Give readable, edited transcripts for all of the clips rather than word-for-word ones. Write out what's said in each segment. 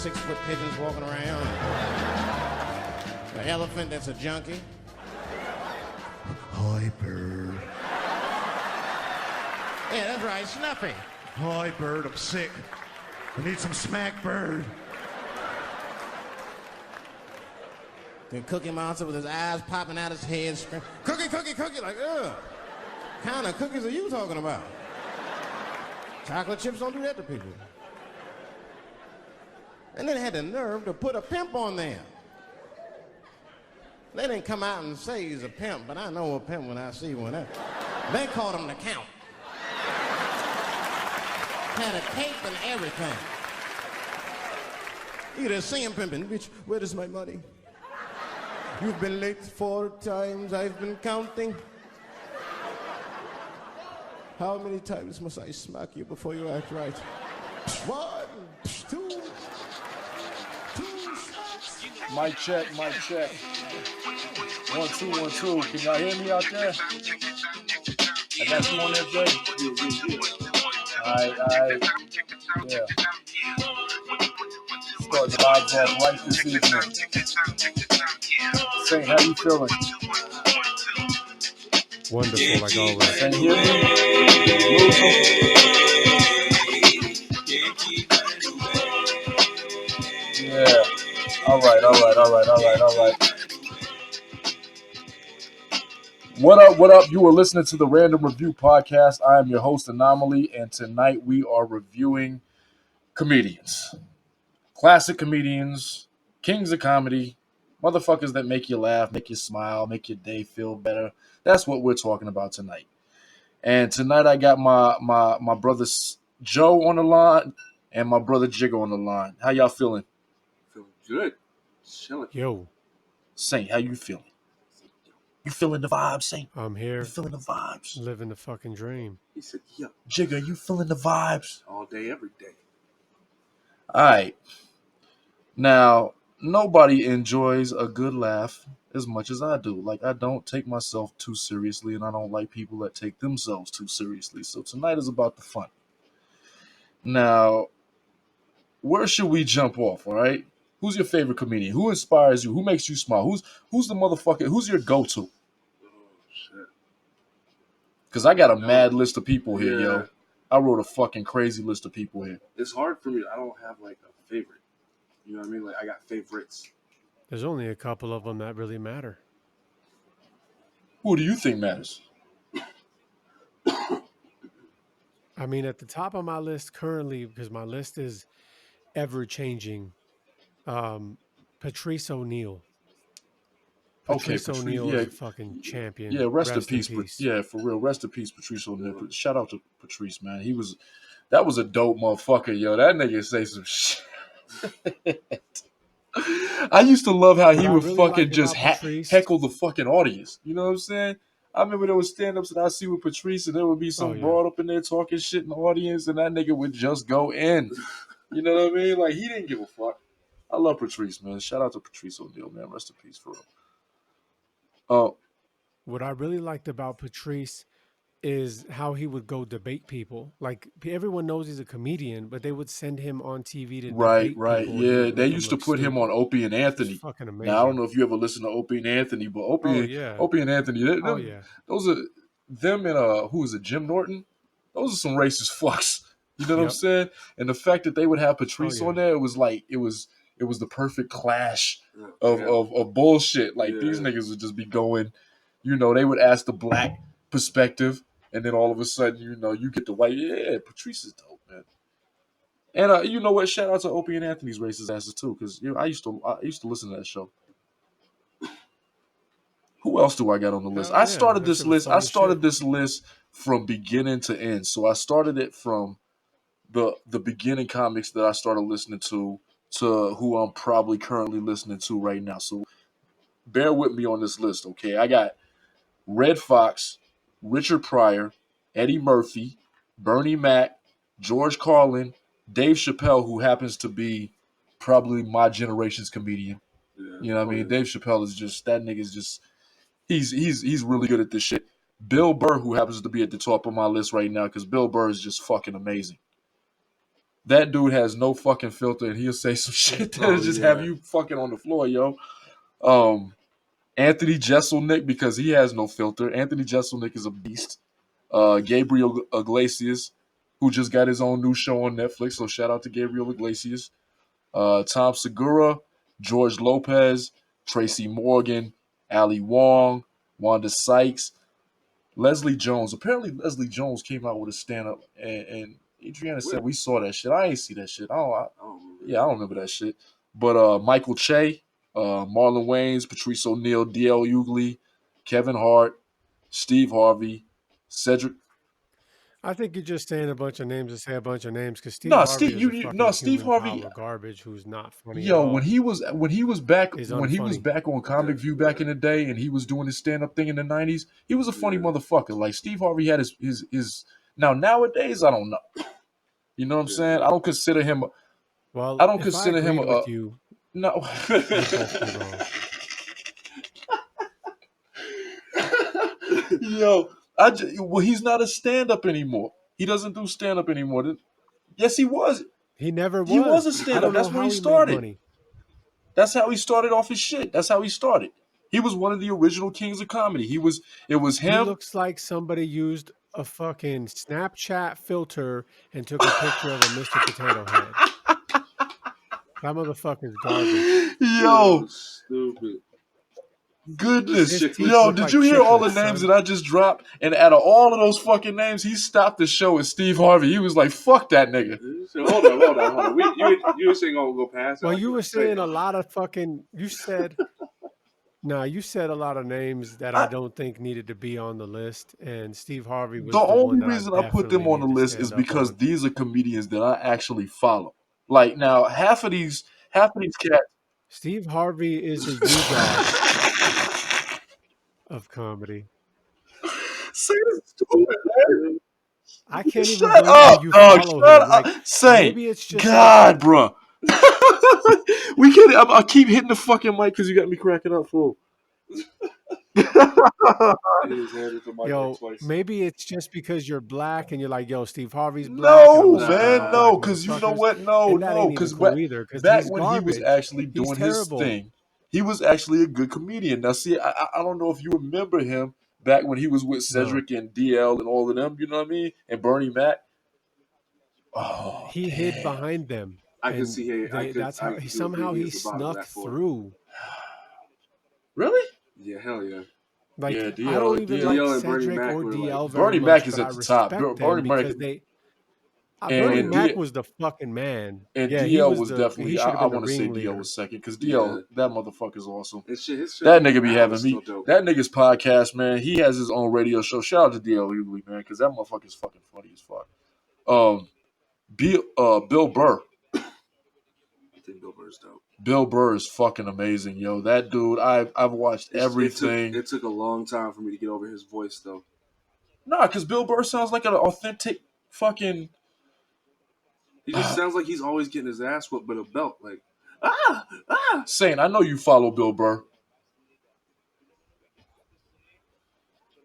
6-foot pigeons walking around. An elephant that's a junkie. Hi, bird. Yeah, that's right, Snuffy. Hi, bird, I'm sick. I need some smack, bird. Then Cookie Monster with his eyes popping out his head, screaming, cookie, cookie, cookie, like, ugh. What kind of cookies are you talking about? Chocolate chips don't do that to people. And then they had the nerve to put a pimp on there. They didn't come out and say he's a pimp, but I know a pimp when I see one. They called him the Count. Had a cape and everything. You just see him pimping, bitch, where is my money? You've been late 4 times, I've been counting. How many times must I smack you before you act right? 1, 2, 2 smacks. Mic check, mic check. 1, 2, 1, 2. Can y'all hear me out there? I got you on there, Jay. Alright. Yeah. Start the vibes off right this evening. Saint, how you feeling? Wonderful, like always. Can you hear me? Yeah. All right. What up? You are listening to the Random Review Podcast. I am your host, Anomaly, and tonight we are reviewing comedians. Classic comedians, kings of comedy, motherfuckers that make you laugh, make you smile, make your day feel better. That's what we're talking about tonight. And tonight I got my brother Joe on the line and my brother Jigga on the line. How y'all feeling? Feeling good. Chilling. Yo, Saint, how you feeling? You feeling the vibes, Saint? I'm here. You feeling the vibes? Living the fucking dream. He said, yeah, Jigga, you feeling the vibes? all day, every day. All right. Now, nobody enjoys a good laugh as much as I do. Like, I don't take myself too seriously, and I don't like people that take themselves too seriously. So tonight is about the fun. Now, where should we jump off, all right? Who's your favorite comedian? Who inspires you? Who makes you smile? Who's the motherfucker? Who's your go-to? Oh, shit. Because I got a mad list of people here, Yeah. yo. I wrote a fucking crazy list of people here. It's hard for me. I don't have, like, a favorite. You know what I mean? Like, I got favorites. There's only a couple of them that really matter. Who do you think matters? I mean, at the top of my list currently, because my list is ever-changing, Patrice O'Neal. Patrice O'Neal is a fucking champion. Yeah, rest in peace. Yeah, for real. Rest in peace, Patrice O'Neal. Shout out to Patrice, man. That was a dope motherfucker, yo. That nigga say some shit. I used to love how he would really fucking just heckle the fucking audience. You know what I'm saying? I remember there was stand-ups that I see with Patrice, and there would be some broad up in there talking shit in the audience, and that nigga would just go in. You know what I mean? Like, he didn't give a fuck. I love Patrice, man. Shout out to Patrice O'Neal, man. Rest in peace, for real. What I really liked about Patrice is how he would go debate people. Like, everyone knows he's a comedian, but they would send him on TV to debate people. Yeah, they used to put him on Opie and Anthony. Fucking amazing. Now, I don't know if you ever listened to Opie and Anthony, but Opie and Anthony, those are them and who is it, Jim Norton? Those are some racist fucks. You know what I'm saying? And the fact that they would have Patrice on there, it was like it was the perfect clash of bullshit. Like these niggas would just be going, you know, they would ask the black perspective. And then all of a sudden, you know, you get the white. Yeah, Patrice is dope, man. And you know what? Shout out to Opie and Anthony's racist asses too, because I used to listen to that show. Who else do I got on the list? I started this list. I started this list from beginning to end. So I started it from the beginning comics that I started listening to who I'm probably currently listening to right now. So bear with me on this list, okay? I got Red Fox, Richard Pryor, Eddie Murphy, Bernie Mac, George Carlin, Dave Chappelle, who happens to be probably my generation's comedian. Yeah, you know what I mean? Dave Chappelle is just, that nigga's just, he's really good at this shit. Bill Burr, who happens to be at the top of my list right now, because Bill Burr is just fucking amazing. That dude has no fucking filter, and he'll say some shit that'll just have you fucking on the floor, yo. Anthony Jeselnik, because he has no filter. Anthony Jeselnik is a beast. Gabriel Iglesias, who just got his own new show on Netflix, so shout out to Gabriel Iglesias. Tom Segura, George Lopez, Tracy Morgan, Ali Wong, Wanda Sykes, Leslie Jones. Apparently, Leslie Jones came out with a stand up, and Adriana said we saw that shit. I ain't see that shit. I don't remember that shit. But Michael Che, Marlon Wayans, Patrice O'Neal, D.L. Hughley, Kevin Hart, Steve Harvey, Cedric. I think you're just saying a bunch of names to say a bunch of names because Steve No, Harvey Steve. is a fucking Steve human Harvey. pile of garbage who's not funny at Yo, all. when he was back Is when he was unfunny. back on Comic View back in the day, and he was doing his stand up thing in the '90s, he was a funny motherfucker. Like Steve Harvey had his. Now nowadays, I don't know. You know what I'm saying? I don't consider him. Well, I don't if I consider him agreed with you, no. you'd both be wrong. Yo, well, he's not a stand up anymore. He doesn't do stand up anymore. Yes, he was. He never was. He was a I stand up. don't know That's where how he he made started. money. That's how he started off his shit. That's how he started. He was one of the original kings of comedy. It was He him. looks like somebody used a fucking Snapchat filter and took a picture of a Mr. Potato Head. That motherfucker's garbage. Yo, stupid. goodness. His teeth Yo, look did like you hear all the chiclets, names son. that I just dropped? And out of all of those fucking names, he stopped the show at Steve Harvey. He was like, fuck that nigga. Hold on. You were saying go past it. Well, like you were say saying a lot of fucking. You said a lot of names that I don't think needed to be on the list, and Steve Harvey The was the one only that I reason I put them definitely on the need to list is stand up because on. these are comedians that I actually follow. Like now, half of these cats. Steve Harvey is the U-God of comedy. Say this stupid, man. I can't even Shut believe up, you dog. follow Shut him. up. Like Saint. maybe it's just God, bro. We can't. I keep hitting the fucking mic because you got me cracking up, fool. yo, maybe it's just because you're black and you're like, yo, Steve Harvey's black and I'm No, gonna support man, black no, because you know motherfuckers. what? No, And that ain't even because cool either because back he's when he was garbage. actually He's doing his terrible. thing, he was actually a good comedian. Now, see, I don't know if you remember him back when he was with Cedric and DL and all of them, you know what I mean? And Bernie Mac. Oh, he hid behind them. I could see. That's how somehow he snuck through. Really? Yeah, hell yeah. Like Yeah, I don't DL, even DL, like and Bernie Cedric Mac or were DL like, very Bernie much, Mac is but I at the top. respect Bernie them Mac, because Bernie and Mac was the fucking man. and Yeah, DL was he definitely. should have I been the want to say DL ringleader. was second because DL, that motherfucker's awesome. his shit That nigga be now having is me. still dope. That nigga's podcast, man. He has his own radio show. Shout out to DL Hughley, man, because that motherfucker's fucking funny as fuck. Bill Burr. I think Bill Burr's dope. Bill Burr is fucking amazing, yo. That dude, I've watched everything. It took a long time for me to get over his voice, though. Nah, because Bill Burr sounds like an authentic fucking. He just sounds like he's always getting his ass whooped with a belt. Like, Saint, I know you follow Bill Burr.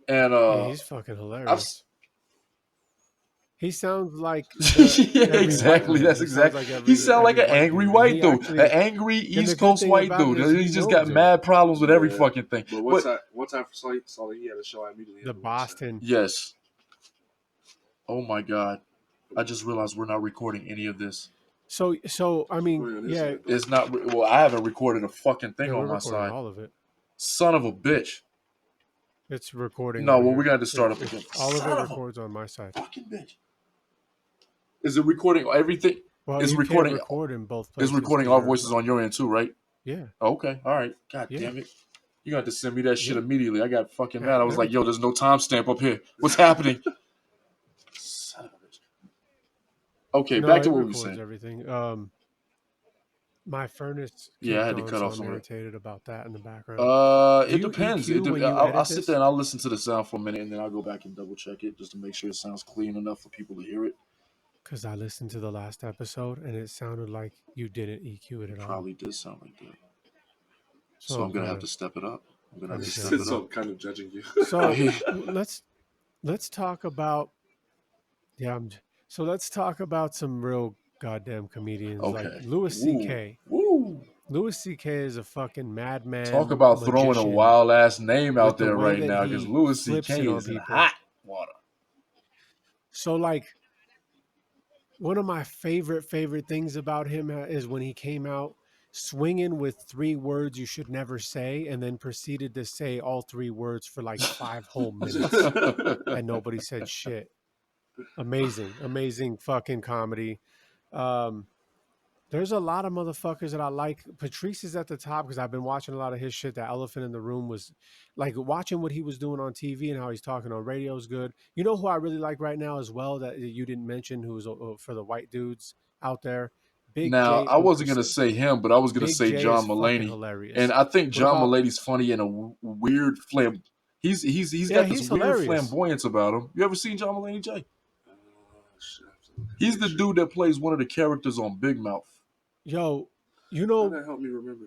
And Yeah, he's fucking hilarious. He sounds like exactly. That's exactly. He sounds like an angry white dude, an angry East Coast white dude. He's just got mad problems with every fucking thing. But once I saw that he had a show, I immediately the Boston. Yes. Oh my God! I just realized we're not recording any of this. So I mean, yeah, it's not. Well, I haven't recorded a fucking thing on my side. All of it. Son of a bitch. It's recording. No, well, we got to start up again. All of it records on my side. Fucking bitch. Is it recording everything? Well, it's you recording. Can't record in both places. It's recording our voices on your end too, right? Yeah. Okay. All right. God damn it. You got to send me that shit immediately. I got fucking mad. I was like, yo, there's no timestamp up here. What's happening? Son of a bitch. Okay, back to what we were saying. Everything. My furnace. I had to cut off some. I'm irritated about that in the background. It depends. I'll sit there and I'll listen to the sound for a minute, and then I'll go back and double check it just to make sure it sounds clean enough for people to hear it. Because I listened to the last episode and it sounded like you didn't EQ it at all. Probably did sound like that. So I'm gonna have to step it up. So I'm kind of judging you. So let's talk about. Yeah. So let's talk about some real goddamn comedians. Like Okay. Louis C.K. Woo. Louis C.K. is a fucking Talk madman about throwing a magician wild ass name with out the there way right that now, because he Louis flips C.K. it on is in people. hot water. So like one of my favorite things about him is when he came out swinging with 3 words you should never say, and then proceeded to say all 3 words for like 5 whole minutes, and nobody said shit. Amazing fucking comedy. Um, there's a lot of motherfuckers that I like. Patrice is at the top because I've been watching a lot of his shit. The Elephant in the Room was like watching what he was doing on TV and how he's talking on radio is good. You know who I really like right now as well that you didn't mention, who's for the white dudes out there? Big Now, J I wasn't gonna Okerson. say him, but I was gonna Big say J is John fucking Mulaney, and hilarious. I think What John about? Mulaney's funny in a weird flam. He's Yeah, got this he's weird hilarious. flamboyance about him. You ever seen John Mulaney, Jay? Shit, I have to look at He's that the shit. dude that plays one of the characters on Big Mouth. Yo, you How know, that help me remember?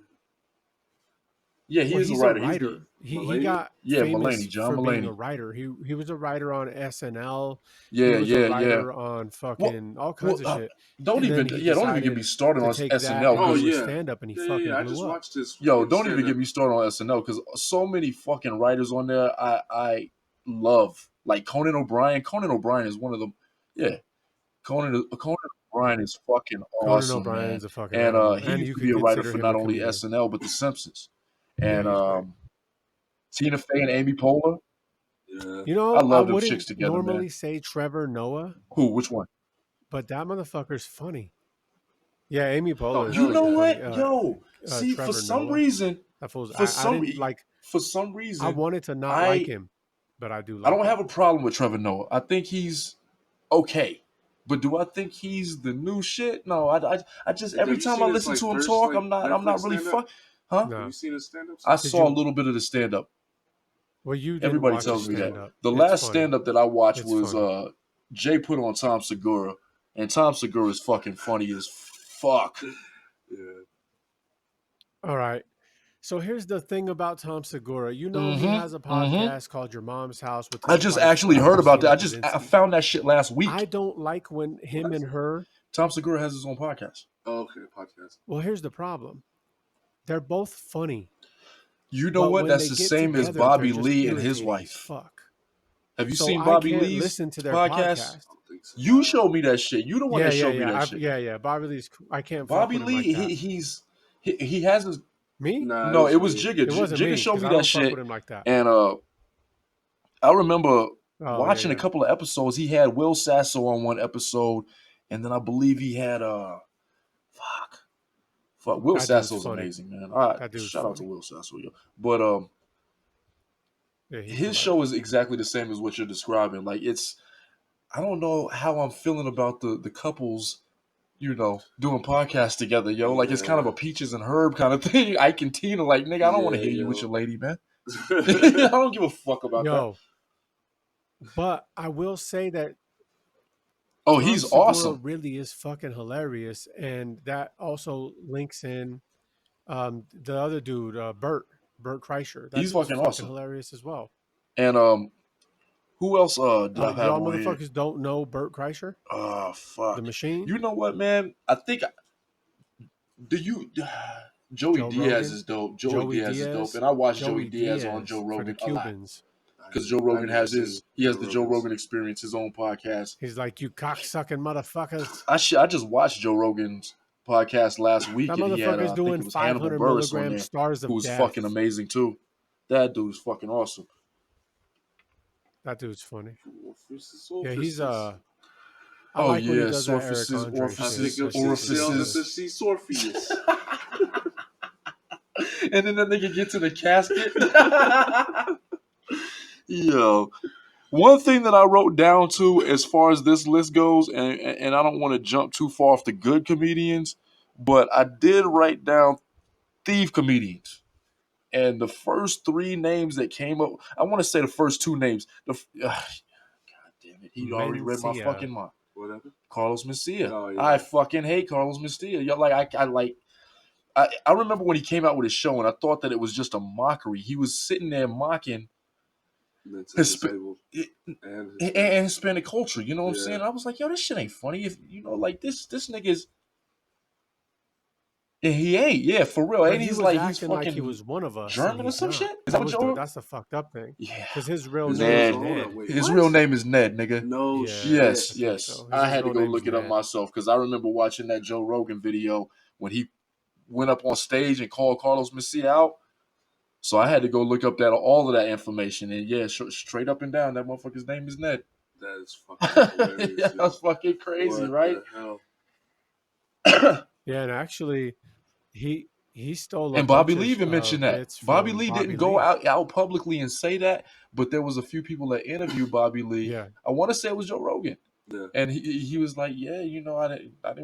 Yeah, he well, is a he's a writer. He's the writer. He Mulaney? got yeah famous Mulaney, John for being a Mulaney. writer. He was a writer on SNL. He Yeah, was a yeah. writer on Well, fucking all well, kinds of shit. don't And then even he don't even get me decided started to on take that SNL and Oh go because with yeah, stand up, and he yeah. fucking I blew just up. watched this. yo, fucking don't even get stand-up. me started on SNL because so many fucking writers on there I love, like Conan O'Brien. Conan O'Brien is one of them. Yeah, Conan O'Brien is fucking Conan awesome, man. O'Brien's a fucking And animal, he and used you to be could a writer consider for him a not only comedian. SNL but The Simpsons. Yeah, And he's great. Tina Fey and Amy Poehler, Yeah. You I know, I love them chicks wouldn't together, man. normally say Trevor Noah, Who? Which one? but that motherfucker's funny. Yeah, Amy Oh Poehler is You hell know fucking yeah. funny. what? Yo, see, Trevor Noah, that fool's. I didn't like. for some I reason, wanted to not like I him, but I do I like don't him. have a problem with Trevor Noah. I think he's okay. But do I think he's the new shit? No, I just Have every you time I seen his listen like to him first talk, like I'm not Netflix really stand-up? huh? Have No. you seen his stand-ups? I Did saw a you? little bit of the stand up. Well, you didn't Everybody watch his tells me that. stand up. The It's last funny. stand up that I watched It's was funny. Jay put on Tom Segura, and Tom Segura is fucking funny as fuck. Yeah. All right. So here's the thing about Tom Segura. You know he has a Mm-hmm. podcast called Your Mom's House with I his just wife, actually heard about that. Christina I Pazzinski. found that shit last week. I don't like when him and her. Tom Segura has his own podcast. Oh, okay, podcast. Well, here's the problem. They're both funny, You know but what? when That's they the get same as together, they're Bobby just Lee and his irritating as wife. fuck. Have you So seen I Bobby can't Lee's listen to their podcast? podcast. I don't think so. You showed me that shit. You the one that showed me that shit. Yeah. Bobby Lee's. I can't fuck Bobby with him like Lee, that. he has his. Me? Nah, No, it it was was me. Jigga. It wasn't Jigga me showed because me I that don't fuck shit, with him like that. and I remember Oh watching a yeah. couple of episodes. He had Will Sasso on one episode, and then I believe he had Will That dude's Sasso's funny. amazing, man. All right, That dude's shout out to funny. Will Sasso, yo. But Yeah, he's his hilarious. show is exactly the same as what you're describing. Like I don't know how I'm feeling about the couples, doing podcasts together, yo. Like it's kind of a Peaches and Herb kind of thing. Ike and Tina, like nigga, I don't want to hear you with your lady, man. I don't give a fuck about that. Yo, but I will say that Oh, Tom he's Segura awesome. really is fucking hilarious, and that also links in the other dude, Bert Kreischer. That He's dude's fucking fucking awesome. hilarious as well. And who else did I have Y'all on here? motherfuckers don't know Bert Kreischer, Oh, the fuck. machine? You know what, man? I think Joey Joe Diaz Rogan? is dope. Joey Diaz is dope, Diaz? and I watch Joey Joey Diaz on Joe for the Rogan a lot Cubans. because Joe Rogan has the Joe Rogan Experience, his own podcast. He's like, you cocksucking motherfuckers. I just watched Joe Rogan's podcast last week, That and he had motherfucker's I think doing it was Hannibal 500 Buress on milligram there, stars of who's death. fucking amazing too. That dude's fucking awesome. That dude's funny. Orifices. Yeah, he's I like when he does that Eric surfaces, Andre orifices, shit. orifices. Orpheus. And then that nigga gets in the casket. Yo. One thing that I wrote down too, as far as this list goes, and I don't want to jump too far off the good comedians, but I did write down thief comedians. And the first 3 names that came up, I want to say the first 2 names. God damn it, he already read my Mencia. fucking mind. Whatever. Carlos Mencia. Oh, yeah. I fucking hate Carlos Mencia. Yo, like I remember when he came out with his show, and I thought that it was just a mockery. He was sitting there mocking mentally disabled and Hispanic culture. You know what I'm saying? I was like, yo, this shit ain't funny. If like this nigga's. And he ain't, yeah, for real. But And he he's was like, he's acting like he fucking was one of us, and German or he's some not. shit. Is that what Joe? That's the fucked up thing. Yeah, because his real His name is name- Ned. Wait, his what? real name is Ned, nigga. No Yeah, shit. Yes, I think yes. so. I His had to real go name's look it up Ned. myself because I remember watching that Joe Rogan video when he went up on stage and called Carlos Mencia out. So I had to go look up all of that information, and yeah, straight up and down, that motherfucker's name is Ned. That is fucking hilarious. Yeah, that's fucking crazy, what right? The hell? Yeah, and actually, he stole a And Bobby bunch Lee even of mentioned that. bits Bobby from Lee Bobby didn't go Lee. out publicly and say that, but there was a few people that interviewed Bobby Lee. Yeah, I want to say it was Joe Rogan. Yeah. And he was like, yeah, I didn't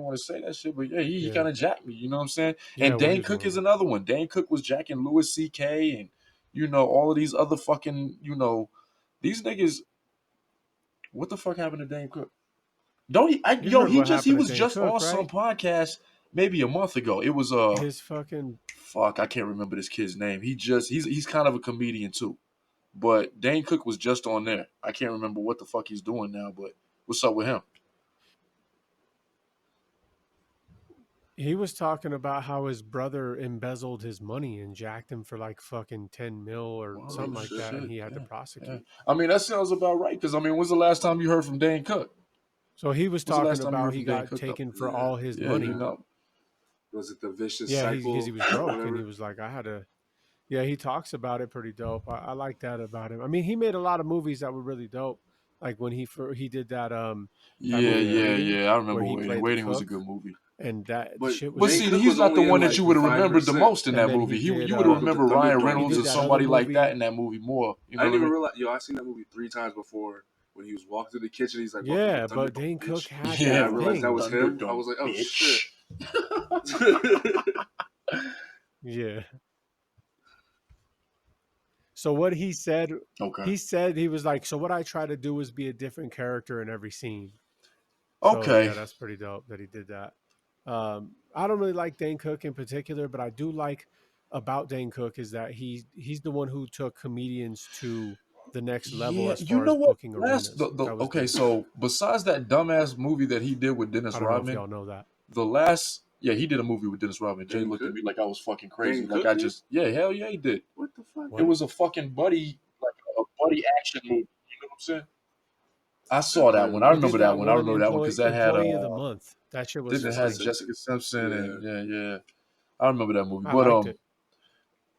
want to say that shit, but yeah, he kind of jacked me. You know what I'm saying? Yeah, And well, he Dane was Cook one of is them. another one. Dane Cook was jacking Louis C.K. and all of these other fucking these niggas. What the fuck happened to Dane Cook? Don't he? You heard what He happened to was Dane just Cook, on some right? podcast maybe a month ago. It was His fucking fuck, I can't remember this kid's name. He's kind of a comedian too. But Dane Cook was just on there. I can't remember what the fuck he's doing now, but what's up with him? he was talking about how his brother embezzled his money and jacked him for like fucking 10 mil or something like that, and he had to prosecute. Yeah. I mean, that sounds about right. Because I mean, when's the last time you heard from Dane Cook? So he was When's the last talking time you heard about he from Dane got Cook, taken though? for all his Yeah, money. Was it the vicious Yeah, cycle? because he was broke, whatever? and he was like, I had to. Yeah, he talks about it pretty dope. I like that about him. I mean, he made a lot of movies that were really dope. Like when he did that that movie Waiting, I remember where he Waiting. played the Waiting was a cook, good movie. and that But shit was But Dane see, Cook he's was not the only in one that like you would have remembered the 5%. most in And that then movie. he did, You would have With the remembered Ryan Thunderdome. Reynolds He or did that somebody other like that movie. in that movie more. You know I what didn't I even mean? realize. I seen that movie 3 times before. When he was walking through the kitchen, he's like, Yeah, "Welcome to but Thunderdome, Dane bitch." Cook had Yeah, I that realized that thing. was him. I Thunderdome, was like, "Oh bitch. shit." Yeah. So what he said Okay. he was like, so what I try to do is be a different character in every scene. So Okay. yeah, that's pretty dope that he did that. I don't really like Dane Cook in particular, but I do like about Dane Cook is that he's the one who took comedians to the next level Yeah, as you far know as what? booking Last arenas. That was okay, dope. so besides that dumbass movie that he did with Dennis I don't know if Rodman, y'all know that. he did a movie with Dennis Rodman. Jay Dane looked at Cook? me like I was fucking crazy. Dane Like Cook I did? just hell yeah, he did. What the fuck? It was a fucking buddy, like a buddy action movie. You know what I'm saying? I saw that one. I He did remember that that one. I one remember that one because that had employee of the month. That shit was didn't it have funny. Jessica Simpson and Yeah. yeah. I remember that movie. I But liked it.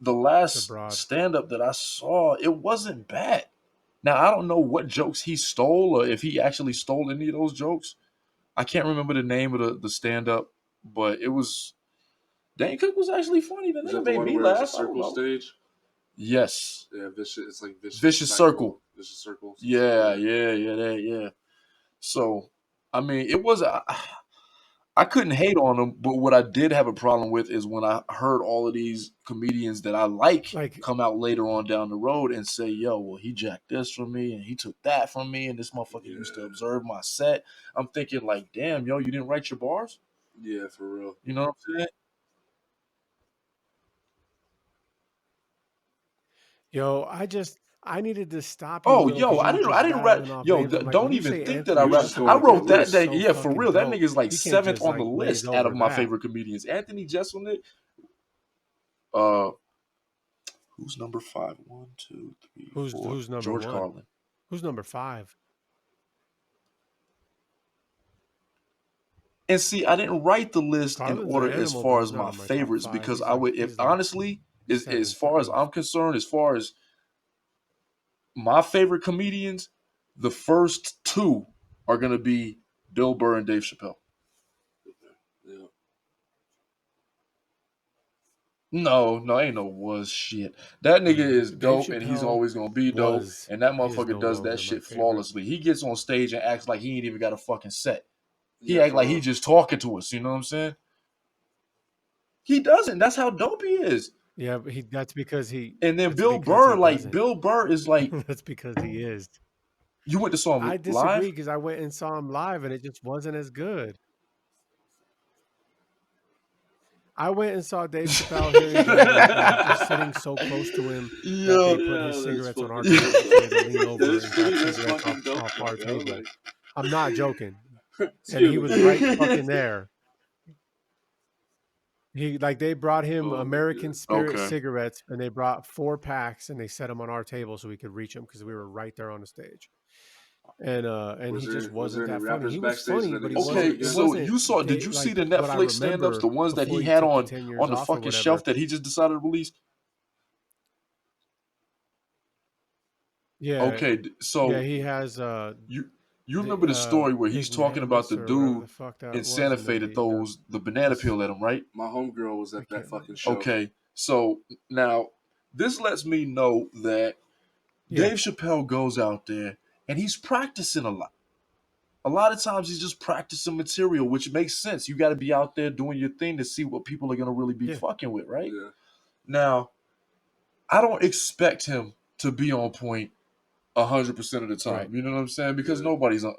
the The last Broad. stand up that I saw, it wasn't bad. Now I don't know what jokes he stole or if he actually stole any of those jokes. I can't remember the name of the stand up, but it was Dane Cook was actually funny. The Is nigga that the made one me where it's a laugh. I don't circle know. stage? Yes. Yeah, vicious. It's like Vicious Circle. Vicious circles. Yeah. So, I mean, it was. I couldn't hate on him, but what I did have a problem with is when I heard all of these comedians that I like Like come out later on down the road and say, "Yo, well, he jacked this from me and he took that from me, and this motherfucker used to observe my set." I'm thinking, like, damn, yo, you didn't write your bars? Yeah, for real. You know what I'm saying? yo, I needed to stop you, Oh, Will, yo, because you were I just didn't write. rattling off Yo, names. I'm like, when don't you even say think that I Anthony You were rap. just Jeselnik, going I to get wrote that that. was loose. That so yeah, for fucking real. That dope. nigga's like You can't seventh just on the like glaze list out over of my that. favorite comedians. Anthony Jeselnik. Uh, who's number 5? 1, 2, 3, 4. Who's number George one? Carlin. Who's number 5? And see, I didn't write the list in Carlin's an order as animal, far but he's as not my in my top favorites 5. because I would, if He's like honestly, as 7th far or as 8th. I'm concerned, as far as my favorite comedians, the first 2 are gonna be Bill Burr and Dave Chappelle. Yeah. No, ain't no was shit. That nigga is Dave dope and he's Chappelle always gonna be dope. was And that is motherfucker no does that longer my shit favorite. flawlessly. He gets on stage and acts like he ain't even got a fucking set. He Yeah, act for like real. he just talking to us, you know what I'm saying? He doesn't. That's how dope he is. Yeah, but that's because he. And then That's Bill because Burr, he like doesn't. Bill Burr is like That's because he is. you went to saw him I disagree live? because I went and saw him live and it just wasn't as good. I went and saw Dave Chappelle here in Jersey. Was sitting so close to him that they put his cigarettes on our table, so he had to lean over and grab cigarettes off our table. I'm not joking. And he was right fucking there. They brought him American Spirit cigarettes, and they brought 4 packs, and they set them on our table so we could reach them because we were right there on the stage. And he just wasn't that funny. He was funny, but he wasn't. Okay, so you saw? Did you see the Netflix stand-ups, the ones that he had on the fucking shelf that he just decided to release? Yeah. Okay, so yeah, he has. You remember the story where he's talking about the dude in Santa Fe that throws the banana peel at him, right? My homegirl was at that fucking show. Okay, so now this lets me know that Dave Chappelle goes out there and he's practicing a lot. A lot of times he's just practicing material, which makes sense. You got to be out there doing your thing to see what people are going to really be fucking with, right? Yeah. Now, I don't expect him to be on point 100% of the time. Right. You know what I'm saying? Because nobody's on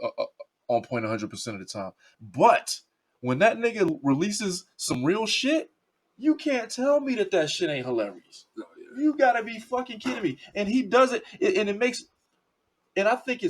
point 100% of the time. But when that nigga releases some real shit, you can't tell me that shit ain't hilarious. Oh, yeah. You gotta be fucking kidding me. And he does it, and it makes. And I think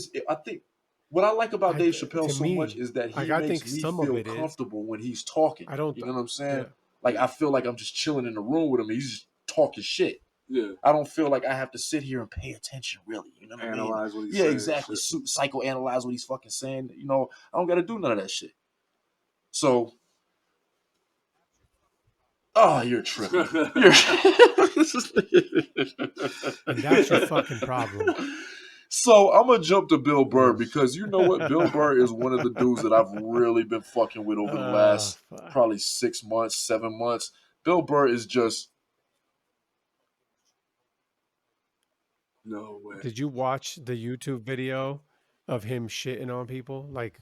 what I like about Dave Chappelle so much is that he makes me feel comfortable when he's talking. You know what I'm saying? Yeah. Like I feel like I'm just chilling in the room with him. He's just talking shit. Yeah, I don't feel like I have to sit here and pay attention, really. You know what Analyze I mean? What he's saying. Exactly. Psychoanalyze what he's fucking saying. You know, I don't got to do none of that shit. So, you're tripping. And that's your fucking problem. So I'm gonna jump to Bill Burr because you know what? Bill Burr is one of the dudes that I've really been fucking with over the last probably 6 months, 7 months. Bill Burr is just. No way. Did you watch the YouTube video of him shitting on people? Like,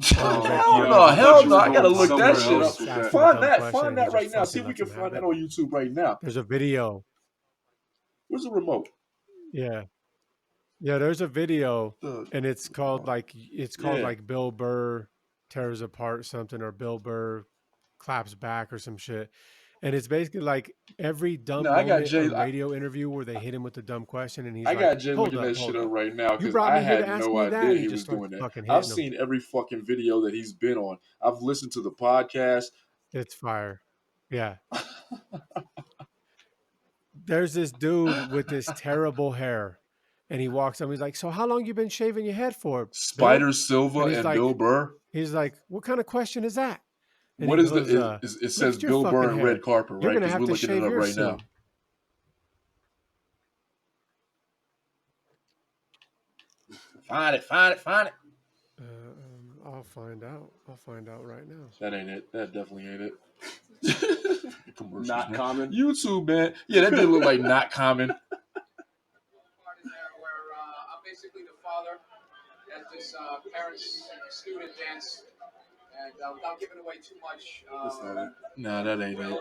hell no! I gotta look that shit up. Find that right now. See if we can find that on YouTube right now. There's a video. Where's the remote? Yeah, there's a video, and it's called like Bill Burr tears apart something, or Bill Burr claps back or some shit. And it's basically like every dumb moment on radio interview where they hit him with the dumb question, and he's like, I got Jay looking that shit up right now because I had no idea he was doing that. I've seen every fucking video that he's been on. I've listened to the podcast. It's fire. Yeah. There's this dude with this terrible hair, and he walks up. He's like, "So how long you been shaving your head for?" Spider Silva and Bill Burr. He's like, "What kind of question is that?" And what is it says Bill Burr and red carpet, right? Because we're looking it up right now. Find it. I'll find out right now. That ain't it. That definitely ain't it. Not common. YouTube, man. Yeah, that did look like not common. Where I'm basically the father at this parents-student dance. And without giving away too much. Nah, that ain't it.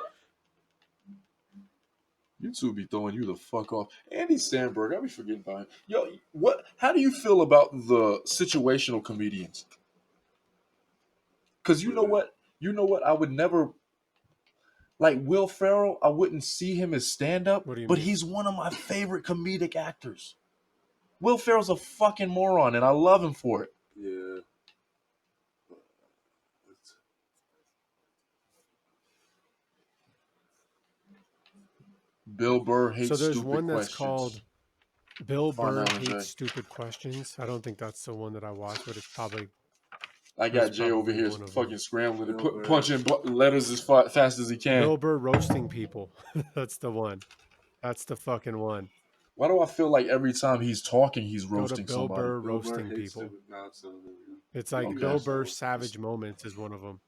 YouTube be throwing you the fuck off. Andy Samberg, I be forgetting about him. Yo, how do you feel about the situational comedians? Because you know what? I would never, like Will Ferrell, I wouldn't see him as stand-up, but he's one of my favorite comedic actors. Will Ferrell's a fucking moron, and I love him for it. Yeah. Bill Burr hates stupid questions. So there's one that's called Bill Burr Hates Stupid Questions. I don't think that's the one that I watched, but it's probably... I got Jay over here fucking scrambling and punching letters as fast as he can. Bill Burr roasting people. That's the one. That's the fucking one. Why do I feel like every time he's talking, he's roasting Bill somebody? Burr roasting people. It's like Bill Burr Savage Moments is one of them.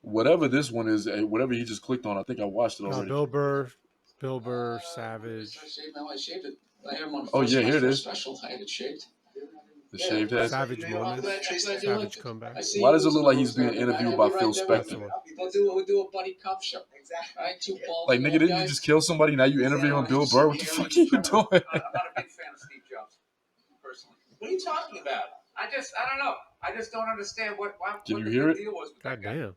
Whatever this one is, whatever he just clicked on, I think I watched it already. Bill Burr Savage. Oh yeah, here it is. The shaved head. Savage Moments. Savage Comeback. Why does it look like he's being interviewed by Phil Spector? We'll do a buddy cop show. Exactly. Right? 2 balls. Like, nigga, didn't you just kill somebody? Now you interviewing Bill Burr? What the fuck are you doing? I'm not a big fan of Steve Jobs, personally. What are you talking about? I don't know. I just don't understand why. Can you hear it? Deal was with God damn.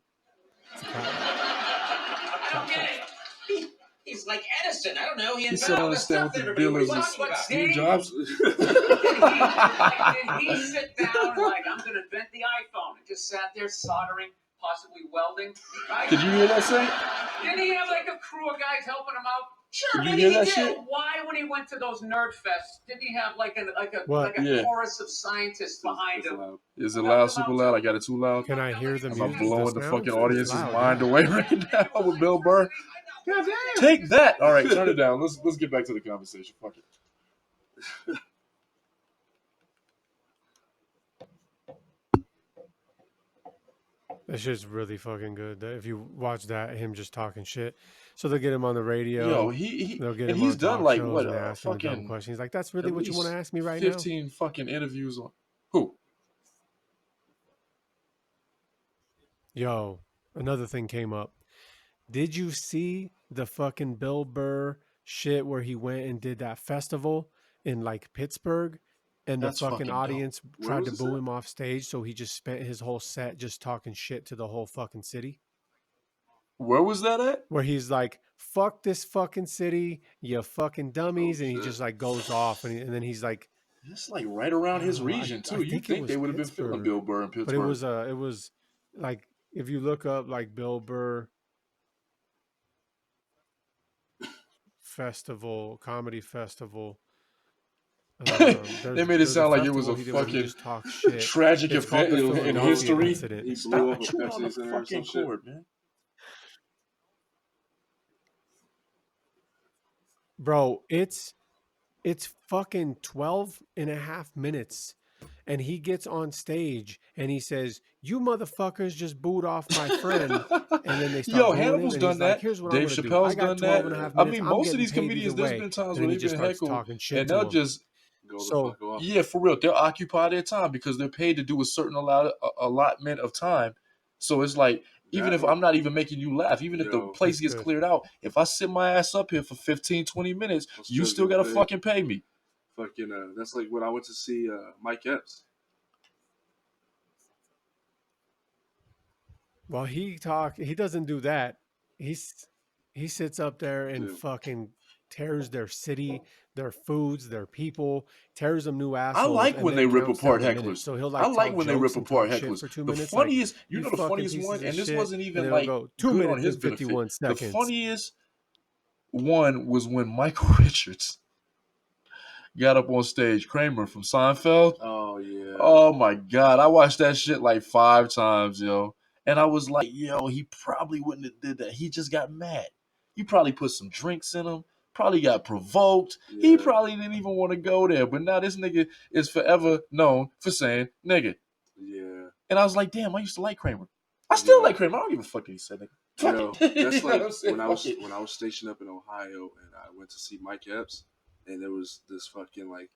I don't get it. He's like Edison. I don't know. He said, I invented all the understand stuff what the that deal everybody is. was talking about. Steve Jobs. Did he sit down like, I'm going to invent the iPhone, and just sat there soldering, possibly welding? Right? Did you hear that, Saint? Didn't he have like a crew of guys helping him out? Sure, Did you maybe hear he that did. shit? Why, when he went to those nerd fests, didn't he have like a Yeah. chorus of scientists behind him? Is it loud, super loud? I got it too loud. Can I hear the Am I music? blowing the fucking It's audience's loud, mind yeah. away right now with Bill Burr? God damn. Take that! All right, turn it down. Let's get back to the conversation. Fuck it. That shit's really fucking good. If you watch that, him just talking shit. So they'll get him on the radio. Yo, he they'll get and him he's on done talk like shows what and they ask him a dumb fucking question. He's like, "That's really at what you want to least ask me right now?" 15 fucking interviews on who? Yo, another thing came up. Did you see the fucking Bill Burr shit where he went and did that festival in like Pittsburgh, and That's the fucking fucking audience Where tried was to this boo at? him off stage, so he just spent his whole set just talking shit to the whole fucking city? Where was that at? Where he's like, "Fuck this fucking city, you fucking dummies," Oh, and he shit. just like goes off, and then he's like, It's like right around his I region too. You think it think was they would have been feeling Pittsburgh, Bill Burr in but Pittsburgh? it was like if you look up like Bill Burr festival, comedy festival. They made it There's sound like it was festival a he did where he fucking just talks shit. tragic It's called event the in Philadelphia history. Incident. He Stop blew up a chewing on the Pepsi Center or fucking some shit. cord, man. Bro, it's fucking 12 and a half minutes. And he gets on stage and he says, "You motherfuckers just booed off my friend." And then they start Yo, booing Hannibal's him. And done he's like, that. "Here's what Dave I'm going to do. I Chappelle's got done 12 that. and a half I minutes. mean, I'm most of getting these paid comedians, either there's way." been times And where then he they've just been starts heckled talking shit and to they'll him. just Go the So fuck off. yeah, for real. They'll occupy their time because they're paid to do a certain allotment of time. So it's like, even if I'm not even making you laugh, even if the Yo. place It's gets good. cleared out, if I sit my ass up here for 15, 20 minutes, I'll you still still get got to paid. fucking pay me. Fucking, that's like when I went to see Mike Epps. Well, he doesn't do that. He sits up there and Yeah. fucking tears their city, their foods, their people, tears them new I assholes, like and when then they rip counts apart down the minutes. hecklers. So he'll I like like tell when they jokes rip and apart talk shit hecklers. for 2 The minutes. Like, funniest, you "You know, the fucking funniest pieces one, of and this shit," wasn't and even then he'll like go 2 good on minutes his and benefit. 51 The seconds. funniest one was when Michael Richards got up on stage. Kramer from Seinfeld. Oh, yeah. Oh my god, I watched that shit like 5 times, yo. And I was like, yo, he probably wouldn't have did that. He just got mad. He probably put some drinks in him. Probably got provoked. He Yeah. probably didn't even want to go there. But now this nigga is forever known for saying nigga. Yeah. And I was like, damn, I used to like Kramer. I still Yo. like Kramer. I don't give a fuck what he said, nigga. Fuck Yo, it. that's You know like what I'm saying? when Fuck I was stationed up in Ohio and I went to see Mike Epps, and there was this fucking like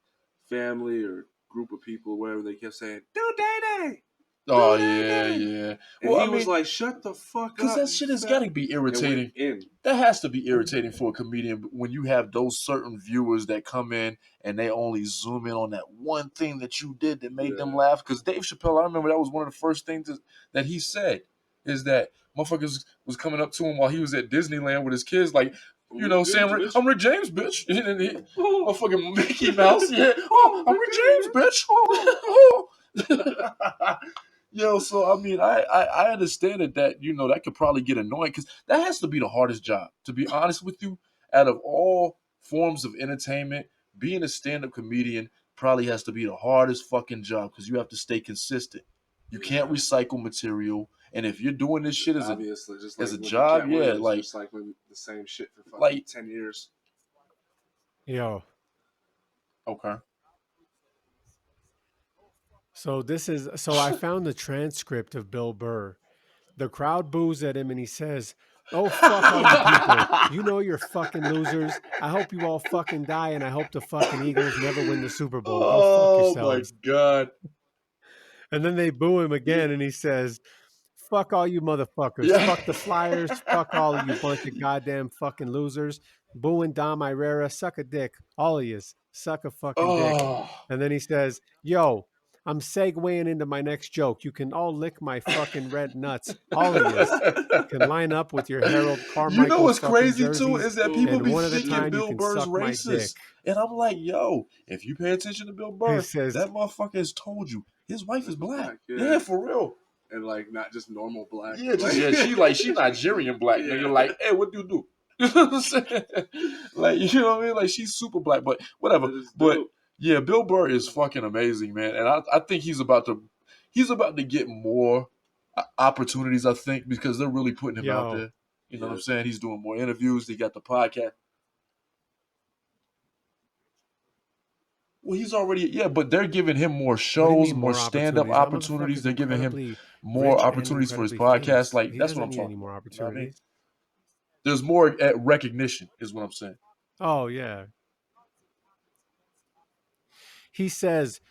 family or group of people, wherever they kept saying, "Do Day Day." Oh yeah, yeah. And Well, he I was mean, like, "Shut the fuck up." because that shit has got to be irritating. In. That has to be irritating for a comedian when you have those certain viewers that come in and they only zoom in on that one thing that you did that made them Yeah. laugh. Because Dave Chappelle, I remember that was one of the first things that he said is that motherfuckers was coming up to him while he was at Disneyland with his kids, like, you know, saying, "I'm Rick James, bitch." And then motherfucking Mickey Mouse, yeah. "Oh, I'm Rick James, bitch." Yo, so I mean, I understand that you know that could probably get annoying because that has to be the hardest job. To be honest with you, out of all forms of entertainment, being a stand-up comedian probably has to be the hardest fucking job because you have to stay consistent. You can't recycle material, and if you're doing this shit Obviously, just as a when job, Cat yeah, Williams like recycling the same shit for fucking like 10 years. Yo. Okay. So I found the transcript of Bill Burr. The crowd boos at him and he says, "Oh, fuck all you people. You know you're fucking losers. I hope you all fucking die and I hope the fucking Eagles never win the Super Bowl. Go fuck yourselves." Oh my god. And then they boo him again and he says, "Fuck all you motherfuckers. Yeah. Fuck the Flyers. Fuck all of you bunch of goddamn fucking losers. Booing Dom Irera. Suck a dick. All of yous. Suck a fucking dick." Oh. And then he says, "Yo, I'm segueing into my next joke. You can all lick my fucking red nuts. All of yous can line up with your Harold You Carmichael know what's fucking crazy too jerseys, is that people and be one at a thinking time you Bill can Burr's suck my dick. racist, and I'm like, yo, if you pay attention to Bill He Burr, says, that motherfucker has told you his wife is black. Yeah. yeah. For real. And like not just normal black. Yeah, she Nigerian black nigga. Like, hey, what do you do? You know what I'm saying? Like, you know what I mean? Like, she's super black, but whatever. But yeah, Bill Burr is fucking amazing, man, and I think he's about to get more opportunities. I think because they're really putting him out there. You know what I'm saying? He's doing more interviews. He got the podcast. Well, he's already but they're giving him more what do you shows, mean more more stand-up opportunities? That motherfucker opportunities. is They're giving him incredibly more rich and opportunities for his incredibly podcast. famous. Like He that's what doesn't I'm need talking any more about. You know what I mean? opportunities. There's more recognition, is what I'm saying. Oh, yeah. He says,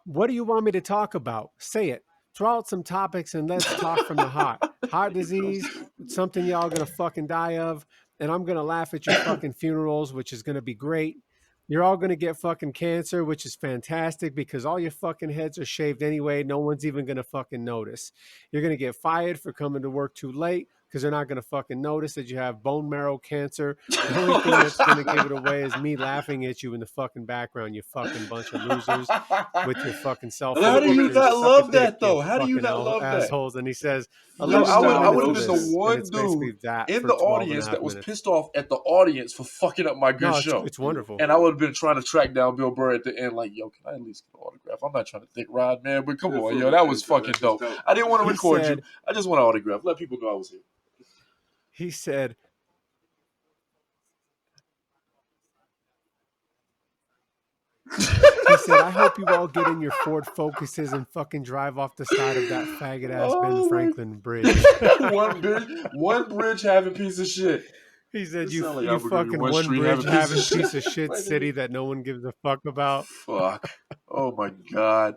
what do you want me to talk about? Say it. Throw out some topics and let's talk from the heart. Heart disease, something y'all gonna fucking die of, and I'm gonna laugh at your fucking funerals, which is gonna be great. You're all gonna get fucking cancer, which is fantastic because all your fucking heads are shaved anyway. No one's even gonna fucking notice. You're gonna get fired for coming to work too late because they're not gonna fucking notice that you have bone marrow cancer. The only thing that's gonna give it away is me laughing at you in the fucking background, you fucking bunch of losers with your fucking cell phone How do you pictures. not Suck a love dick, that you though? How do you fucking not love that? assholes. And he says, Yo, 11 I more would minutes have of been the this. And one it's basically dude that in for the 12 and a audience half that was minutes. pissed off at the audience for fucking up my good No, show. it's wonderful. And I would have been trying to track down Bill Burr at the end, like, yo, can I at least get an autograph? I'm not trying to thick ride, man, but come on, yo, that was fucking dope. I didn't want to record you. I just want an autograph. Let people know I was here. He said, I hope you all get in your Ford Focuses and fucking drive off the side of that faggot ass Ben Franklin bridge. one bridge having piece of shit. He said, This you sound like fucking one one street bridge having shit. piece of shit city that no one gives a fuck about. Fuck. Oh my God.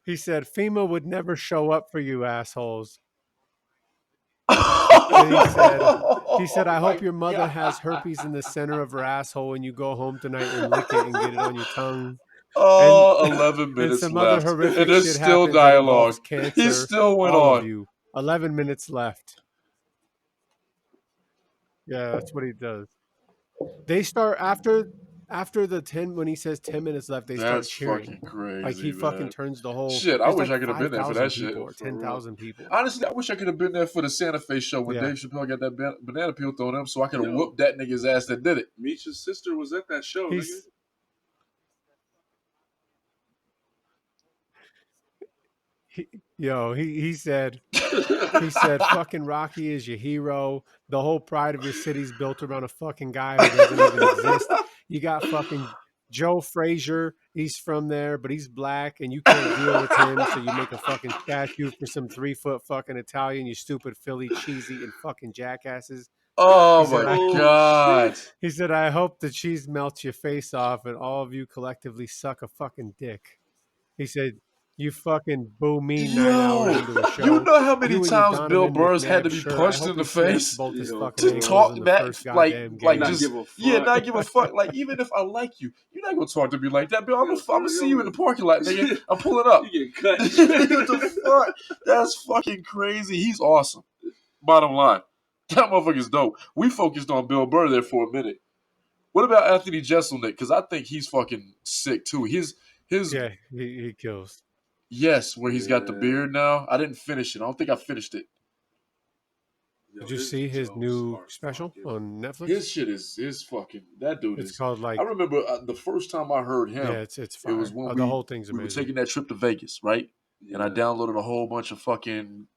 He said, FEMA would never show up for you assholes. And he said, I hope your mother has herpes in the center of her asshole and you go home tonight and lick it and get it on your tongue. Oh, 11 minutes and some left. other horrific And there's shit still happens that dialogue. involves cancer. He still went all on. of you. 11 minutes left. Yeah, that's what he does. They start after the 10 when he says 10 minutes left, they start cheering. Fucking crazy. Like he fucking turns the whole shit. I wish I could have been there for that people shit. or 10,000 people. Honestly, I wish I could have been there for the Santa Fe show when Dave Chappelle got that banana peel thrown at him, so I could have whooped that nigga's ass that did it. Meech's sister was at that show. Nigga. He said fucking Rocky is your hero. The whole pride of your city's built around a fucking guy who doesn't even exist. You got fucking Joe Frazier. He's from there, but he's black and you can't deal with him. So you make a fucking statue for some 3-foot fucking Italian, you stupid Philly cheesy and fucking jackasses. Oh my God. He said, I hope the cheese melts your face off and all of you collectively suck a fucking dick. He said, you fucking boo me 9 hours into a show. You know how many times Bill Burr's had to be punched in the face to talk that, like just not give a fuck. Like even if I like you, you're not gonna talk to me like that, Bill. I'm gonna see you in the parking lot, nigga. I'm pulling up. You get cut. What the fuck? That's fucking crazy. He's awesome. Bottom line, that motherfucker's dope. We focused on Bill Burr there for a minute. What about Anthony Jeselnik? Because I think he's fucking sick too. His he kills. Yes, where he's got the beard now. I didn't finish it. I don't think I finished it. Did you see his new special on Netflix? His shit is fucking. That dude it's called like. I remember the first time I heard him. Yeah, it's fire. It was when the whole thing's amazing. We were taking that trip to Vegas, right? Yeah. And I downloaded a whole bunch of fucking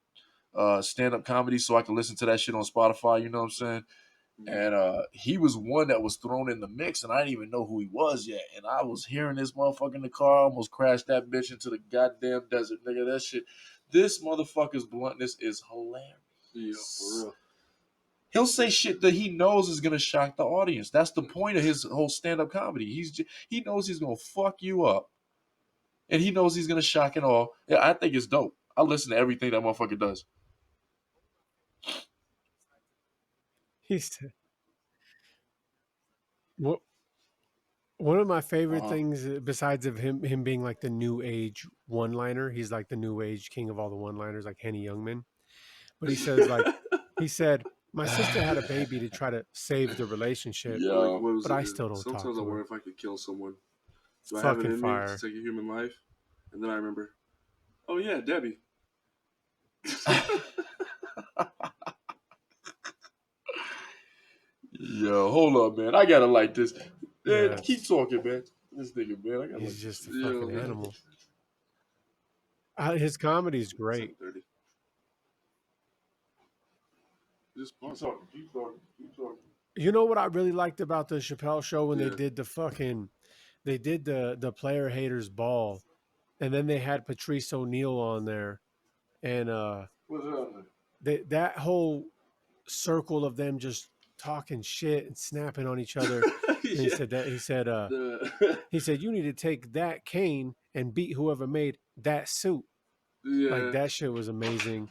stand-up comedy so I could listen to that shit on Spotify. You know what I'm saying? And he was one that was thrown in the mix, and I didn't even know who he was yet. And I was hearing this motherfucker in the car, almost crashed that bitch into the goddamn desert, nigga. That shit. This motherfucker's bluntness is hilarious. Yeah, for real. He'll say shit that he knows is gonna shock the audience. That's the point of his whole stand-up comedy. He knows he's gonna fuck you up, and he knows he's gonna shock and all. Yeah, I think it's dope. I listen to everything that motherfucker does. He said, One of my favorite things, besides of him being like the new age one-liner, he's like the new age king of all the one-liners, like Henny Youngman. But he says he said, my sister had a baby to try to save the relationship, Like, what was but it? I still don't talk Sometimes I to wonder her. if I could kill someone. It's Do I have it fucking in me fire. to take a human life? And then I remember, oh yeah, Debbie. Yo, hold up, man. I gotta like this. Man, Yeah. keep talking, man. This nigga, man. I gotta He's like just a this. fucking animal. His comedy's great. 7:30. Just Keep pause. talking. Keep talking. Keep talking. You know what I really liked about the Chappelle show when they Yeah. did the player haters ball, and then they had Patrice O'Neal on there, and What's happening? that whole circle of them just talking shit and snapping on each other. And he Yeah. said The- he said you need to take that cane and beat whoever made that suit. Like yeah. that shit was amazing.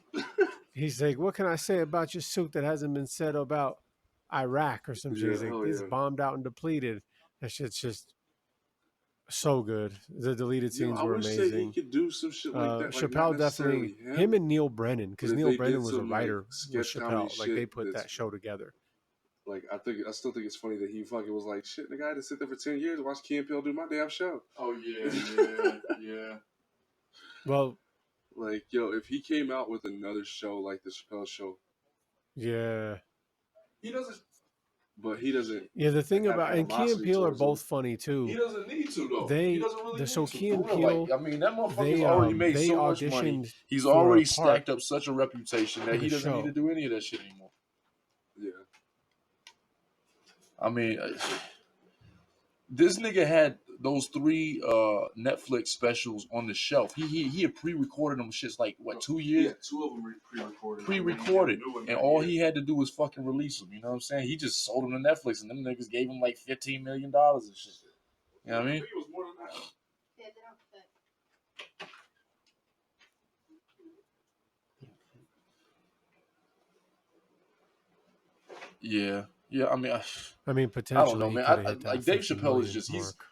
He's like, what can I say about your suit that hasn't been said about Iraq or some shit? Yeah, He's like, hell it's yeah. bombed out and depleted. That shit's just so good. The deleted scenes I were wish that he amazing. could do some shit like that. Like, not Chappelle necessarily definitely him and Neil Brennan, but because if Neil they Brennan did was a some like writer with sketch comedy Chappelle. Like they shit, put that's that show together. like I still think it's funny that he fucking was like, shit, the guy that sit there for 10 years to watch Key and Peele do my damn show. Oh yeah. Well, Like, yo, if he came out with another show like the Chappelle show, yeah. He doesn't. but he doesn't Yeah, the thing have about and Key and animosity Peele are towards him. both funny too. He doesn't need to though. They He doesn't really so need to. Key and For real, Peele, like, I mean, that motherfucker's already made they so much money. auditioned He's for already a part stacked up such a reputation for that the he doesn't need to show. do any of that shit anymore. Yeah. I mean, this nigga had those 3 Netflix specials on the shelf. He had pre-recorded them shits like what 2 years? Yeah, 2 of them pre-recorded. Pre-recorded, and all he had to do was fucking release them. You know what I'm saying? He just sold them to Netflix, and them niggas gave him like $15 million and shit. You know what I mean? I think it was more than that. Yeah. I mean, I mean, I don't potentially know, he man. could have hit that Like Dave 50 Chappelle is million just mark.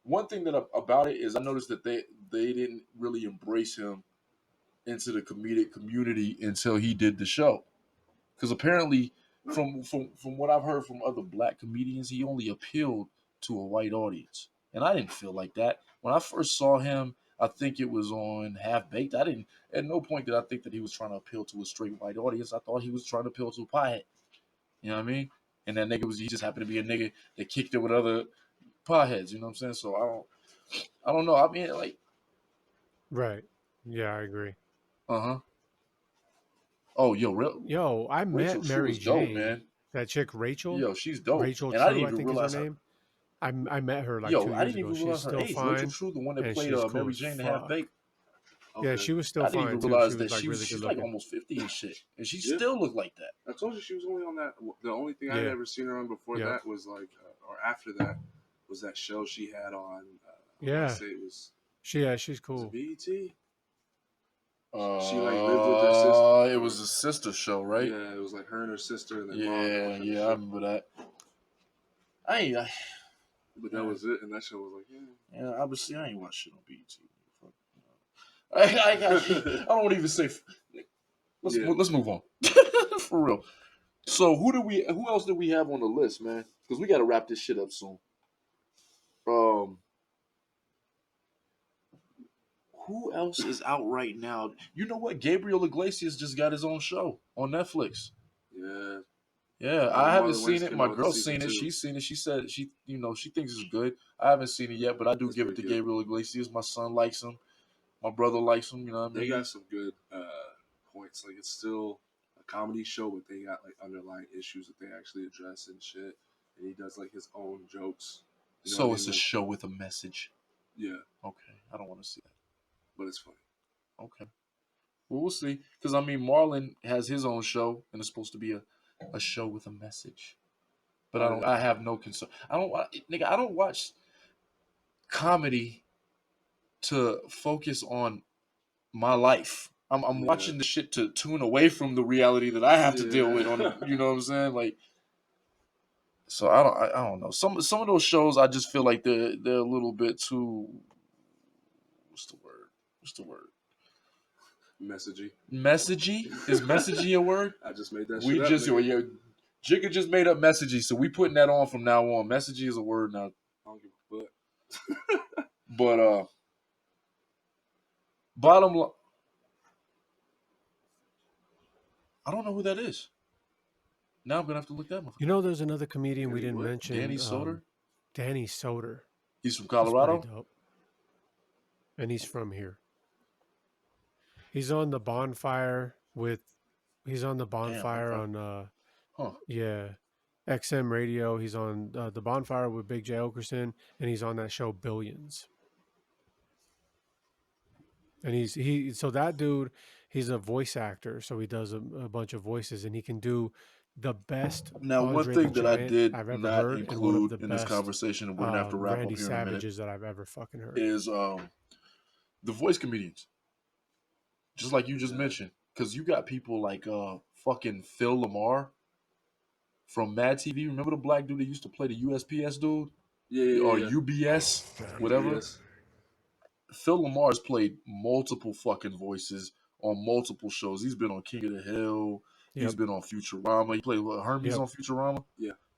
one thing that about it is I noticed that they didn't really embrace him into the comedic community until he did the show. Because apparently, from what I've heard from other black comedians, he only appealed to a white audience, and I didn't feel like that when I first saw him. I think it was on Half Baked. I didn't at no point did I think that he was trying to appeal to a straight white audience. I thought he was trying to appeal to a piehead. You know what I mean? And that nigga he just happened to be a nigga that kicked it with other pieheads. You know what I'm saying? So I don't know. I mean, like, Right. Yeah, I agree. uh-huh. Oh, Yo, I met Rachel True Mary is dope, Jane. man. That chick Rachel. Yo, she's dope. Rachel And I True, didn't I even think is realize her how. name. I met her like Yo, 2 I years didn't ago. even She's realize her still age. fine, Rachel True, the one that and played she's cool Mary as Jane in Half fuck. Baked. Yeah, Okay. she was still I didn't fine even too. realize She that was like really good she's like looking. almost 50 and shit, and she Yeah. still looked like that. I told you she was only on that. The only thing I Yeah. had ever seen her on before Yeah. that was like, or after that, was that show she had on. I Yeah, say it was. she's Was it cool. BET? She like lived with her sister. It was a sister show, right? Yeah, it was like her and her sister and their mom. Yeah, That kind of I shit. remember that. But that was it, and that show was like, yeah. Obviously I ain't watch shit on BET. I don't even say. Let's move on. For real. So who else did we have on the list, man? Because we got to wrap this shit up soon. Who else is out right now? You know what? Gabriel Iglesias just got his own show on Netflix. Yeah. Yeah, My I haven't mother seen went to it. come My out with girl's season seen it. 2. She's seen it. She said she thinks it's good. I haven't seen it yet, but I do It's give it to pretty good. Gabriel Iglesias. My son likes him. My brother likes him. You know what I mean? They got some good points. Like, it's still a comedy show, but they got like underlying issues that they actually address and shit. And he does like his own jokes. You know So what I it's mean? a Like, show with a message. yeah, Okay, I don't want to see that. but it's funny. Okay, well, we'll see. Because I mean, Marlon has his own show, and it's supposed to be a show with a message. But I don't. I have no concern. I don't watch comedy to focus on my life. I'm watching the shit to tune away from the reality that I have to deal with on. You know what I'm saying? Like, So I don't know. Some of those shows I just feel like they're a little bit too. What's the word? Messagey. Messagey? Is messagey a word? I just made that We shit up. just nigga. Jigga just made up messagey, so we putting that on from now on. Messagey is a word now. I don't give a fuck. But bottom line, I don't know who that is. Now I'm gonna have to look that one. You know, there's another comedian we Danny didn't what? mention. Danny Soder? Danny Soder. He's from He's Colorado. pretty dope. And he's from here. He's on the bonfire with. He's on the bonfire okay. on. Huh. Yeah, XM radio. He's on the bonfire with Big J Okerson, and he's on that show Billions. And so that dude, he's a voice actor, so he does a bunch of voices, and he can do the best Now, one Andre the thing that I Giant did I've ever not heard, and one of the include in this best conversation, and we're gonna have to wrap Randy up here in a minute, Savages that I've ever fucking heard. is the voice comedians, just like you just mentioned, because you got people like fucking Phil Lamar from Mad TV. Remember the black dude that used to play the USPS dude? Or UBS, whatever. UBS. Phil Lamar's played multiple fucking voices on multiple shows. He's been on King of the Hill. He's been on Futurama. He played Hermes on Futurama.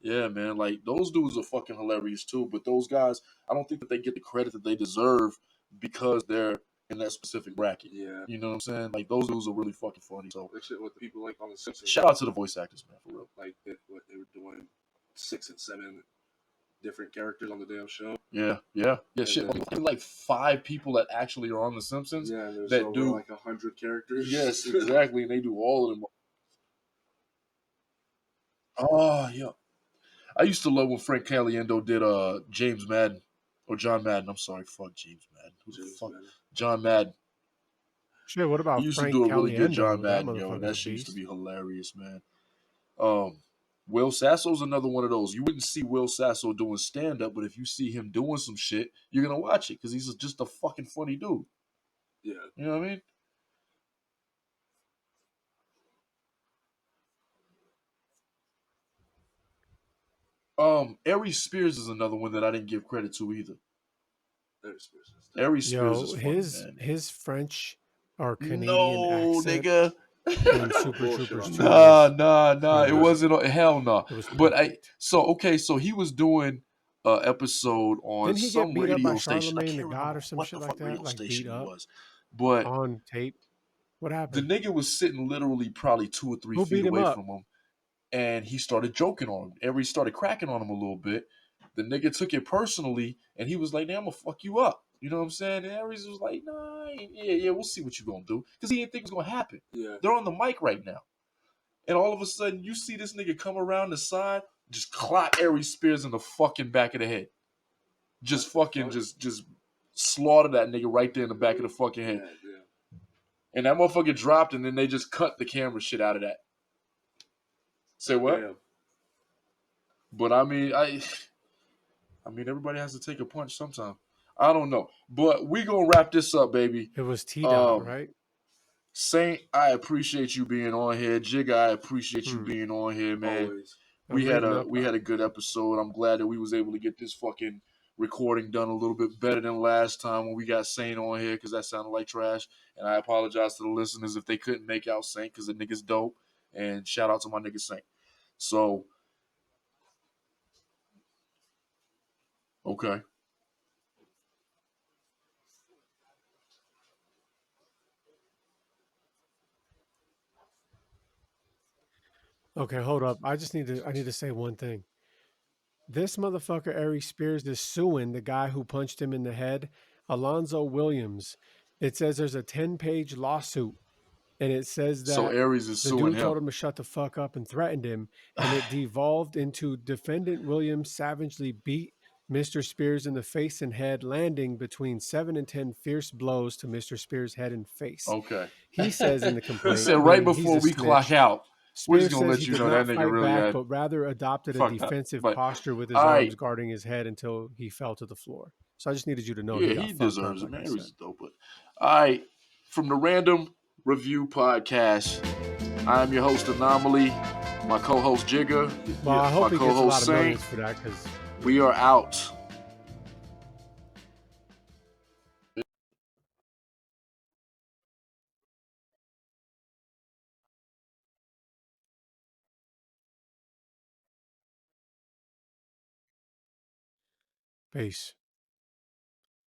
Yeah, man. Like, those dudes are fucking hilarious too. But those guys, I don't think that they get the credit that they deserve because they're in that specific bracket. Yeah. You know what I'm saying? Like, those dudes are really fucking funny. So That shit with the people like on the Simpsons. shout out to the voice actors, man, for real. Like what they were doing, 6 and 7 different characters on the damn show. Yeah. Shit, like 5 people that actually are on The Simpsons. Yeah, there's that over do like 100 characters. Yes, exactly, and they do all of them. Oh yeah, I used to love when Frank Caliendo did James Madden or John Madden. I'm sorry, fuck James Madden. Who the fuck? John Madden. Shit, what about He used Frank to do a really good Caliendo? John That Madden, yo, and that shit used to beast. be hilarious, man. Will Sasso's another one of those. You wouldn't see Will Sasso doing stand-up, but if you see him doing some shit, you're gonna watch it because he's just a fucking funny dude. Yeah. You know what I mean? Aries Spears is another one that I didn't give credit to either. Aries Spears is funny, man. His French or Canadian accent nigga. in Super Troopers 2 Nah. It wasn't. Hell no. It was but perfect. So he was doing an episode on Didn't he some get beat up radio by station. I Charlemagne can't the remember God or some what shit the like fuck radio that, like station beat it up was. But on tape. What the happened? nigga was sitting literally probably 2 or 3 Who feet beat him away up? from him, and he started joking on him. Aries started cracking on him a little bit. The nigga took it personally, and he was like, "Nah, I'm gonna fuck you up." You know what I'm saying? And Aries was like, "Nah, yeah, we'll see what you gonna do," because he didn't think it was gonna happen. Yeah. They're on the mic right now, and all of a sudden, you see this nigga come around the side, just clock Aries Spears in the fucking back of the head, just slaughter that nigga right there in the back of the fucking head. Yeah. And that motherfucker dropped, and then they just cut the camera shit out of that. Say what? Damn. But I mean, everybody has to take a punch sometime. I don't know, but we gonna wrap this up, baby. It was T-Dot, right? Saint, I appreciate you being on here. Jigga, I appreciate you being on here, man. Always. We had a good episode. I'm glad that we was able to get this fucking recording done a little bit better than last time when we got Saint on here because that sounded like trash. And I apologize to the listeners if they couldn't make out Saint because the nigga's dope. And shout out to my nigga Saint. So, okay. Okay, hold up. I need to say one thing. This motherfucker, Aries Spears, is suing the guy who punched him in the head, Alonzo Williams. It says there's a 10-page lawsuit, and it says that So Aries is the suing dude told him. him to shut the fuck up and threatened him, and it devolved into defendant Williams savagely beat Mr. Spears in the face and head, landing between 7 and 10 fierce blows to Mr. Spears' head and face. Okay. He says in the complaint, He said right meaning he's before a we clock snitch, out, we're Spears just gonna says let he you did know not that nigga fight really back, had but rather adopted a fucked up. defensive But, posture with his all right. arms guarding his head until he fell to the floor. So I just needed you to know Yeah, he got he fucked deserves up, it, like man. I Aries said. is dope. But all right, from the Randumb Review Podcast, I am your host Anomaly. my co-host Jigga, Well, I hope my he gets a lot co-host of Saint. millions for that because We are out. peace.